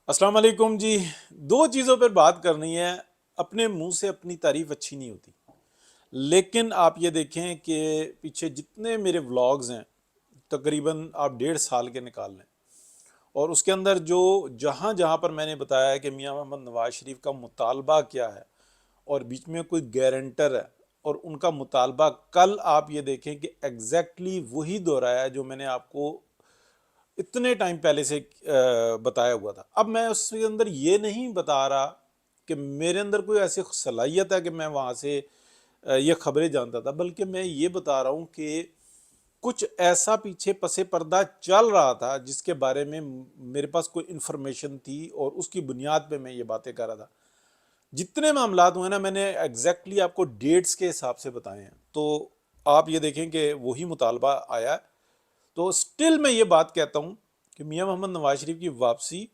السلام علیکم جی. دو چیزوں پر بات کرنی ہے. اپنے منہ سے اپنی تعریف اچھی نہیں ہوتی، لیکن آپ یہ دیکھیں کہ پیچھے جتنے میرے ولاگز ہیں تقریباً آپ 1.5 سال کے نکال لیں، اور اس کے اندر جو جہاں جہاں پر میں نے بتایا ہے کہ میاں محمد نواز شریف کا مطالبہ کیا ہے اور بیچ میں کوئی گارنٹر ہے اور ان کا مطالبہ، کل آپ یہ دیکھیں کہ ایگزیکٹلی وہی دہرایا ہے جو میں نے آپ کو اتنے ٹائم پہلے سے بتایا ہوا تھا. اب میں اس کے اندر یہ نہیں بتا رہا کہ میرے اندر کوئی ایسی صلاحیت ہے کہ میں وہاں سے یہ خبریں جانتا تھا، بلکہ میں یہ بتا رہا ہوں کہ کچھ ایسا پیچھے پس پردہ چل رہا تھا جس کے بارے میں میرے پاس کوئی انفارمیشن تھی، اور اس کی بنیاد پہ میں یہ باتیں کر رہا تھا. جتنے معاملات ہوئے نا، میں نے ایگزیکٹلی آپ کو ڈیٹس کے حساب سے بتائے ہیں. تو آپ یہ دیکھیں کہ وہی مطالبہ آیا ہے. تو سٹل میں یہ بات کہتا ہوں کہ میاں محمد نواز شریف کی واپسی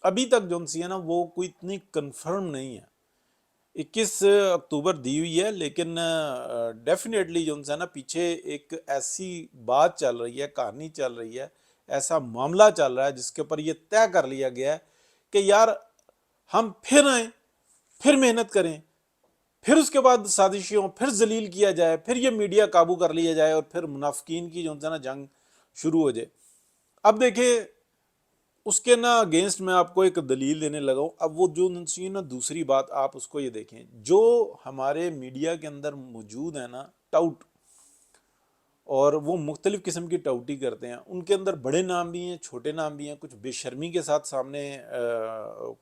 ابھی تک جو سی ہے نا وہ کوئی اتنی کنفرم نہیں ہے. 21 اکتوبر دی ہوئی ہے، لیکن ڈیفینیٹلی جو ہے نا پیچھے ایک ایسی بات چل رہی ہے، کہانی چل رہی ہے، ایسا معاملہ چل رہا ہے جس کے اوپر یہ طے کر لیا گیا ہے کہ یار ہم پھر آئیں، پھر محنت کریں، پھر اس کے بعد سازشوں، پھر ذلیل کیا جائے، پھر یہ میڈیا قابو کر لیا جائے، اور پھر منافقین کی جو ہے نا جنگ شروع ہو جائے. اب دیکھیں اس کے نا اگینسٹ میں آپ کو ایک دلیل دینے لگا ہوں. اب وہ جو نا دوسری بات آپ اس کو یہ دیکھیں، جو ہمارے میڈیا کے اندر موجود ہے نا ٹاؤٹ، اور وہ مختلف قسم کی ٹاؤٹی کرتے ہیں، ان کے اندر بڑے نام بھی ہیں، چھوٹے نام بھی ہیں، کچھ بے شرمی کے ساتھ سامنے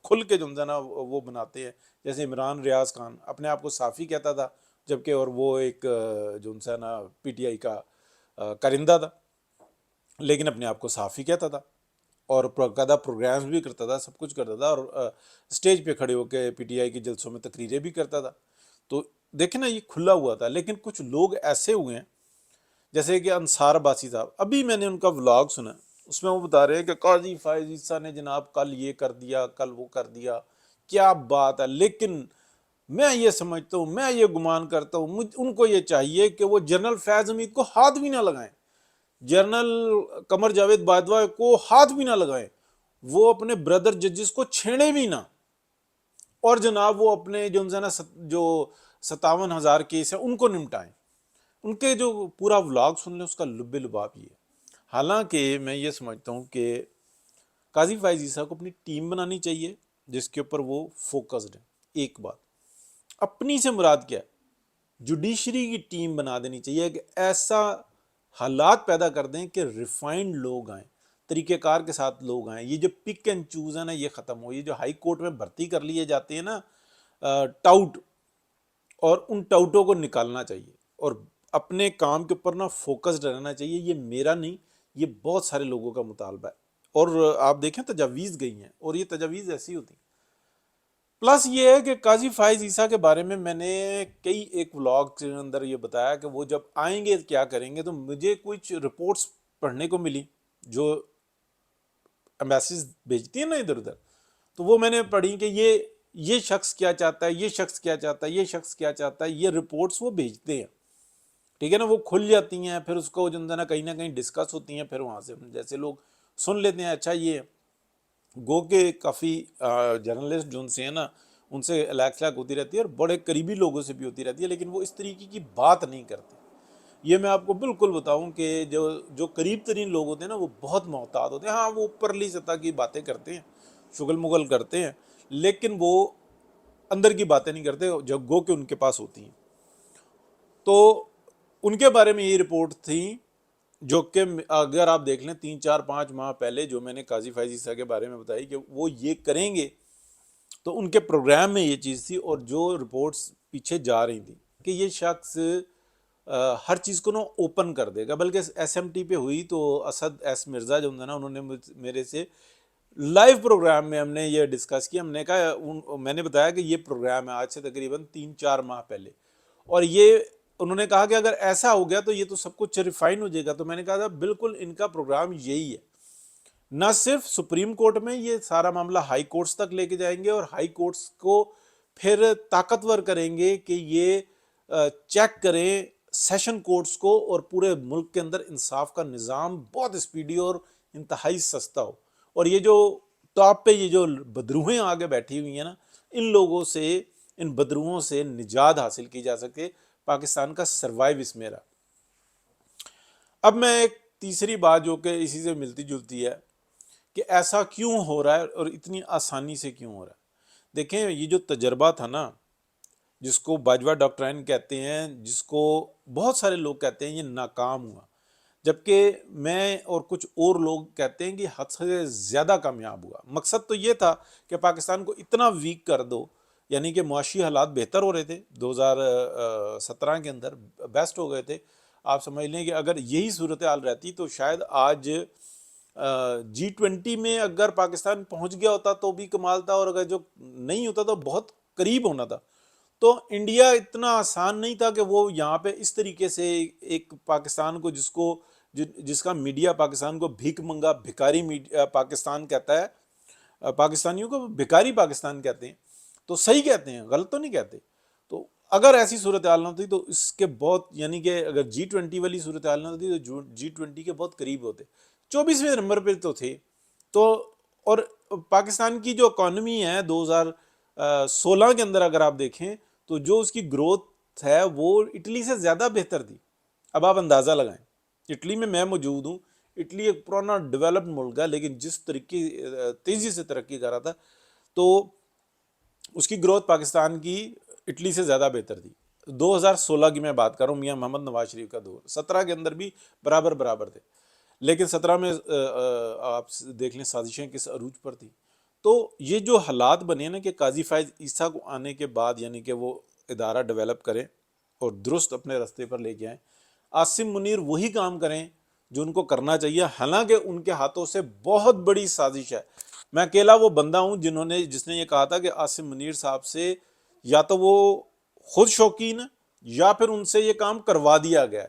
کھل کے جو ہے نا وہ بناتے ہیں. جیسے عمران ریاض خان اپنے آپ کو صحافی کہتا تھا، جبکہ اور وہ ایک جو ہے نا پی ٹی آئی کا کارندہ تھا، لیکن اپنے آپ کو صحافی کہتا تھا اور باقاعدہ پروگرامز بھی کرتا تھا، سب کچھ کرتا تھا، اور اسٹیج پہ کھڑے ہو کے پی ٹی آئی کے جلسوں میں تقریریں بھی کرتا تھا. تو دیکھیں نا یہ کھلا ہوا تھا. لیکن کچھ لوگ ایسے ہوئے ہیں جیسے کہ انصار عباسی صاحب، ابھی میں نے ان کا ولاگ سنا، اس میں وہ بتا رہے ہیں کہ قاضی فائز عیسیٰ نے جناب کل یہ کر دیا، کل وہ کر دیا. کیا بات ہے! لیکن میں یہ سمجھتا ہوں، میں یہ گمان کرتا ہوں، ان کو یہ چاہیے کہ وہ جنرل فیض حمید کو ہاتھ بھی نہ لگائیں، جنرل قمر جاوید باجوہ کو ہاتھ بھی نہ لگائیں، وہ اپنے بردر ججز کو چھیڑے بھی نہ، اور جناب وہ اپنے جو 57,000 کیس ہیں ان کو نمٹائیں. ان کے جو پورا ولاگ سن لیں اس کا لب لباب یہ ہے. حالانکہ میں یہ سمجھتا ہوں کہ قاضی فائز عیسیٰ کو اپنی ٹیم بنانی چاہیے جس کے اوپر وہ فوکسڈ ہے. ایک بات اپنی سے مراد کیا ہے، جوڈیشری کی ٹیم بنا دینی چاہیے کہ ایسا حالات پیدا کر دیں کہ ریفائنڈ لوگ آئیں، طریقہ کار کے ساتھ لوگ آئیں. یہ جو پک اینڈ چوز ہے نا یہ ختم ہو. یہ جو ہائی کورٹ میں بھرتی کر لیے جاتے ہیں نا ٹاؤٹ، اور ان ٹاؤٹوں کو نکالنا چاہیے اور اپنے کام کے اوپر نا فوکسڈ رہنا چاہیے. یہ میرا نہیں، یہ بہت سارے لوگوں کا مطالبہ ہے. اور آپ دیکھیں تجاویز گئی ہیں، اور یہ تجاویز ایسی ہوتی ہیں. پلس یہ ہے کہ قاضی فائز عیسیٰ کے بارے میں نے کئی ایک ولاگ کے اندر یہ بتایا کہ وہ جب آئیں گے کیا کریں گے. تو مجھے کچھ رپورٹس پڑھنے کو ملی جو ایمبیسیز بھیجتی ہیں نا ادھر ادھر، تو وہ میں نے پڑھی کہ یہ شخص کیا چاہتا ہے، یہ شخص کیا چاہتا ہے، یہ شخص کیا چاہتا ہے. یہ رپورٹس وہ بھیجتے ہیں، ٹھیک ہے نا، وہ کھل جاتی ہیں، پھر اس کو جو ہے نا کہیں نہ کہیں ڈسکس ہوتی ہیں، پھر وہاں سے جیسے لوگ سن لیتے ہیں. اچھا یہ گو کہ کافی جرنلسٹ جو ان سے ہیں نا ان سے الیک سلیک ہوتی رہتی ہے، اور بڑے قریبی لوگوں سے بھی ہوتی رہتی ہے، لیکن وہ اس طریقے کی بات نہیں کرتے. یہ میں آپ کو بالکل بتاؤں کہ جو قریب ترین لوگ ہوتے ہیں نا وہ بہت محتاط ہوتے ہیں. ہاں وہ اوپرلی سطح کی باتیں کرتے ہیں، شغل مغل کرتے ہیں، لیکن وہ اندر کی باتیں نہیں کرتے جو گو کہ ان کے پاس ہوتی ہیں. تو ان کے بارے میں یہ رپورٹ تھی جو کہ اگر آپ دیکھ لیں 3 4 5 ماہ پہلے جو میں نے قاضی فائز عیسیٰ کے بارے میں بتائی کہ وہ یہ کریں گے، تو ان کے پروگرام میں یہ چیز تھی. اور جو رپورٹس پیچھے جا رہی تھیں کہ یہ شخص ہر چیز کو نا اوپن کر دے گا. بلکہ ایس ایم ٹی پہ ہوئی تو اسد ایس مرزا جو ہے نا انہوں نے میرے سے لائیو پروگرام میں ہم نے یہ ڈسکس کیا. ہم نے کہا، میں نے بتایا کہ یہ پروگرام ہے آج سے تقریباً 3 4 ماہ پہلے، اور یہ انہوں نے کہا کہ اگر ایسا ہو گیا تو یہ تو سب کچھ ریفائن ہو جائے گا. تو میں نے کہا تھا بالکل ان کا پروگرام یہی ہے. نہ صرف سپریم کورٹ میں یہ سارا معاملہ ہائی کورٹس تک لے کے جائیں گے، اور ہائی کورٹس کو پھر طاقتور کریں گے کہ یہ چیک کریں سیشن کورٹس کو، اور پورے ملک کے اندر انصاف کا نظام بہت اسپیڈی اور انتہائی سستا ہو. اور یہ جو تو آپ پہ یہ جو بدروہیں آگے بیٹھی ہوئی ہیں نا، ان لوگوں سے، ان بدروہوں سے نجات حاصل کی جا سکے، پاکستان کا سروائیو اس میں رہا۔ اب میں ایک تیسری بات جو کہ اسی سے ملتی جلتی ہے کہ ایسا کیوں ہو رہا ہے اور اتنی آسانی سے کیوں ہو رہا ہے۔ دیکھیں یہ جو تجربہ تھا نا، جس کو باجوہ ڈاکٹرائن کہتے ہیں، جس کو بہت سارے لوگ کہتے ہیں یہ ناکام ہوا، جبکہ میں اور کچھ اور لوگ کہتے ہیں کہ حد سے زیادہ کامیاب ہوا۔ مقصد تو یہ تھا کہ پاکستان کو اتنا ویک کر دو، یعنی کہ معاشی حالات بہتر ہو رہے تھے 2017 کے اندر، بیسٹ ہو گئے تھے۔ آپ سمجھ لیں کہ اگر یہی صورتحال رہتی تو شاید آج G20 میں اگر پاکستان پہنچ گیا ہوتا تو بھی کمال تھا، اور اگر جو نہیں ہوتا تو بہت قریب ہونا تھا۔ تو انڈیا اتنا آسان نہیں تھا کہ وہ یہاں پہ اس طریقے سے ایک پاکستان کو، جس کا میڈیا پاکستان کو بھیک منگا بھکاری پاکستان کہتا ہے، پاکستانیوں کو بھکاری پاکستان کہتے ہیں، تو صحیح کہتے ہیں، غلط تو نہیں کہتے۔ تو اگر ایسی صورتحال نہ ہوتی تو اس کے بہت، یعنی کہ اگر G20 والی صورتحال نہ ہوتی تو G20 کے بہت قریب ہوتے، 24ویں نمبر پہ تو تھے۔ تو اور پاکستان کی جو اکانومی ہے 2016 کے اندر اگر آپ دیکھیں تو جو اس کی گروتھ ہے وہ اٹلی سے زیادہ بہتر تھی۔ اب آپ اندازہ لگائیں، اٹلی میں موجود ہوں، اٹلی ایک پرانا ڈیولپڈ ملک ہے، لیکن جس طریقے تیزی سے ترقی کر رہا تھا تو اس کی گروتھ پاکستان کی اٹلی سے زیادہ بہتر تھی۔ 2016 کی میں بات کر رہا ہوں، میاں محمد نواز شریف کا دور۔ 17 کے اندر بھی برابر تھے، لیکن 17 میں آپ دیکھ لیں سازشیں کس عروج پر تھی۔ تو یہ جو حالات بنے نا کہ قاضی فائز عیسیٰ کو آنے کے بعد، یعنی کہ وہ ادارہ ڈیولپ کریں اور درست اپنے راستے پر لے کے آئیں، عاصم منیر وہی کام کریں جو ان کو کرنا چاہیے، حالانکہ ان کے ہاتھوں سے بہت بڑی سازش ہے۔ میں اکیلا وہ بندہ ہوں جس نے یہ کہا تھا کہ عاصم منیر صاحب سے یا تو وہ خود شوقین یا پھر ان سے یہ کام کروا دیا گیا ہے۔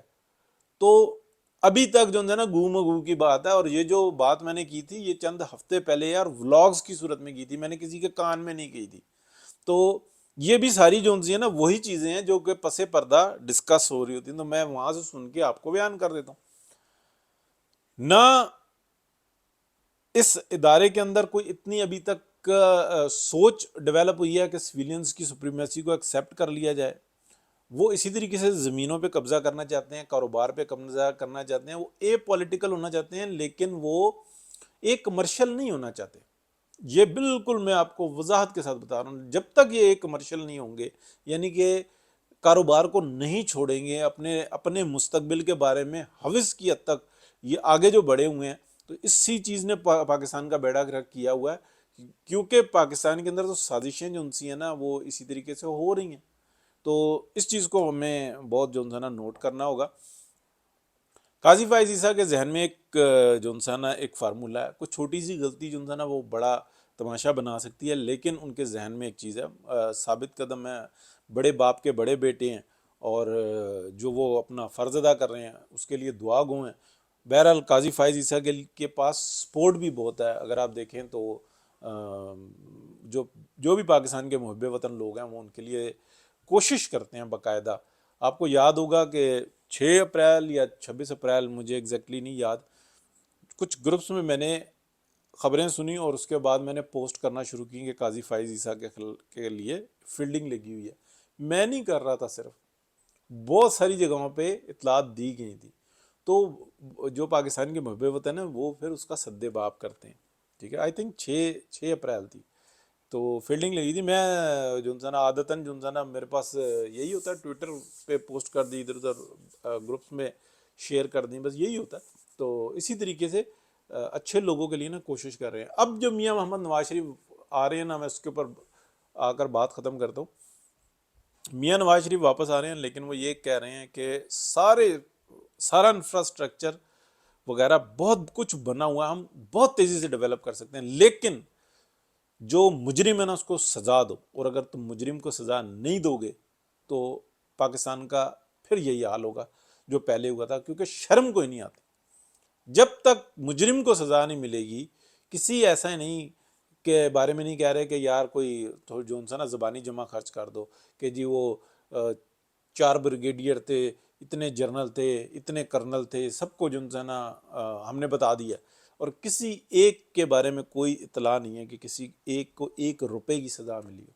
تو ابھی تک جو ہے نا گو مگو کی بات ہے، اور یہ جو بات میں نے کی تھی یہ چند ہفتے پہلے یار ولاگز کی صورت میں کی تھی، میں نے کسی کے کان میں نہیں کی تھی۔ تو یہ بھی ساری جو ہیں نا وہی چیزیں ہیں جو کہ پس پردہ ڈسکس ہو رہی ہوتی ہیں، تو میں وہاں سے سن کے آپ کو بیان کر دیتا ہوں۔ نہ اس ادارے کے اندر کوئی اتنی ابھی تک سوچ ڈیولپ ہوئی ہے کہ سویلینز کی سپریمیسی کو ایکسیپٹ کر لیا جائے۔ وہ اسی طریقے سے زمینوں پہ قبضہ کرنا چاہتے ہیں، کاروبار پہ قبضہ کرنا چاہتے ہیں، وہ اے پولیٹیکل ہونا چاہتے ہیں، لیکن وہ ایک کمرشل نہیں ہونا چاہتے۔ یہ بالکل میں آپ کو وضاحت کے ساتھ بتا رہا ہوں، جب تک یہ ایک کمرشل نہیں ہوں گے، یعنی کہ کاروبار کو نہیں چھوڑیں گے، اپنے مستقبل کے بارے میں حوث کی حد تک یہ آگے جو بڑھے ہوئے ہیں، تو اسی چیز نے پاکستان کا بیڑا گرک کیا ہوا ہے، کیونکہ پاکستان کے اندر تو سازشیں جو انسی ہیں نا وہ اسی طریقے سے ہو رہی ہیں۔ تو اس چیز کو ہمیں بہت جو ہے نا نوٹ کرنا ہوگا۔ قاضی فائز عیسیٰ کے ذہن میں ایک جو ہے نا ایک فارمولہ ہے، کوئی چھوٹی سی غلطی جو ہے نا وہ بڑا تماشا بنا سکتی ہے، لیکن ان کے ذہن میں ایک چیز ہے، ثابت قدم ہے، بڑے باپ کے بڑے بیٹے ہیں، اور جو وہ اپنا فرض ادا کر رہے ہیں اس کے لیے دعا گو ہیں۔ بہرحال قاضی فائز عیسیٰ کے پاس سپورٹ بھی بہت ہے، اگر آپ دیکھیں تو جو بھی پاکستان کے محب وطن لوگ ہیں وہ ان کے لیے کوشش کرتے ہیں باقاعدہ۔ آپ کو یاد ہوگا کہ 6 اپریل یا 26 اپریل، مجھے ایگزیکٹلی نہیں یاد، کچھ گروپس میں نے خبریں سنی اور اس کے بعد میں نے پوسٹ کرنا شروع کی کہ قاضی فائز عیسیٰ کے لیے فیلڈنگ لگی ہوئی ہے۔ میں نہیں کر رہا تھا، صرف بہت ساری جگہوں پہ اطلاعات دی گئی تھی، تو جو پاکستان کے محب وطن ہیں وہ پھر اس کا سد باب کرتے ہیں، ٹھیک ہے۔ آئی تھنک 6 اپریل تھی تو فیلڈنگ لگی تھی۔ میں جو ہے نا عادتاً جو ہے نا میرے پاس یہی ہوتا ہے، ٹویٹر پہ پوسٹ کر دی، ادھر ادھر گروپس میں شیئر کر دیں، بس یہی ہوتا ہے۔ تو اسی طریقے سے اچھے لوگوں کے لیے نا کوشش کر رہے ہیں۔ اب جو میاں محمد نواز شریف آ رہے ہیں نا، میں اس کے اوپر آ کر بات ختم کرتا ہوں۔ میاں نواز شریف واپس آ رہے ہیں، لیکن وہ یہ کہہ رہے ہیں کہ سارا انفراسٹرکچر وغیرہ بہت کچھ بنا ہوا ہے، ہم بہت تیزی سے ڈیولپ کر سکتے ہیں، لیکن جو مجرم ہے نا اس کو سزا دو، اور اگر تم مجرم کو سزا نہیں دو گے تو پاکستان کا پھر یہی حال ہوگا جو پہلے ہوا تھا، کیونکہ شرم کوئی نہیں آتی جب تک مجرم کو سزا نہیں ملے گی۔ کسی ایسا نہیں کے بارے میں نہیں کہہ رہے کہ یار کوئی جو انسان نا زبانی جمع خرچ کر دو کہ جی وہ 4 بریگیڈیئر تھے، اتنے جنرل تھے، اتنے کرنل تھے، سب کو جو ہے نا ہم نے بتا دیا، اور کسی ایک کے بارے میں کوئی اطلاع نہیں ہے کہ کسی ایک کو 1 روپے کی سزا ملی ہو.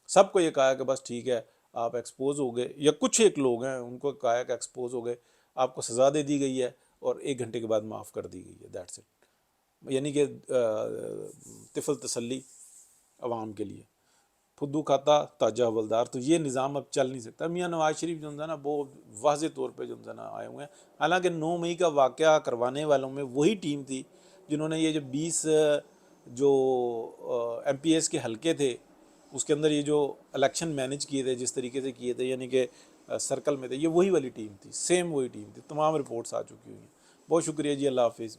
سب کو یہ کہا کہ بس ٹھیک ہے آپ ایکسپوز ہو گئے، یا کچھ ایک لوگ ہیں ان کو کہا کہ ایکسپوز ہو گئے، آپ کو سزا دے دی گئی ہے اور 1 گھنٹے کے بعد معاف کر دی گئی ہے، دیٹس اٹ. یعنی کہ طفل تسلی عوام کے لیے، پھدو کھاتا تاجہ حوالدار. تو یہ نظام اب چل نہیں سکتا. میاں نواز شریف جو ہے نا وہ واضح طور پہ جو ہے نا آئے ہوئے ہیں. حالانکہ 9 مئی کا واقعہ کروانے والوں میں وہی ٹیم تھی جنہوں نے یہ جو 20 جو ایم پی ایس کے حلقے تھے اس کے اندر یہ جو الیکشن مینیج کیے تھے جس طریقے سے کیے تھے، یعنی کہ سرکل میں تھے، یہ وہی والی ٹیم تھی، سیم وہی ٹیم تھی. تمام رپورٹس آ چکی ہوئی ہیں. بہت شکریہ جی، اللہ حافظ.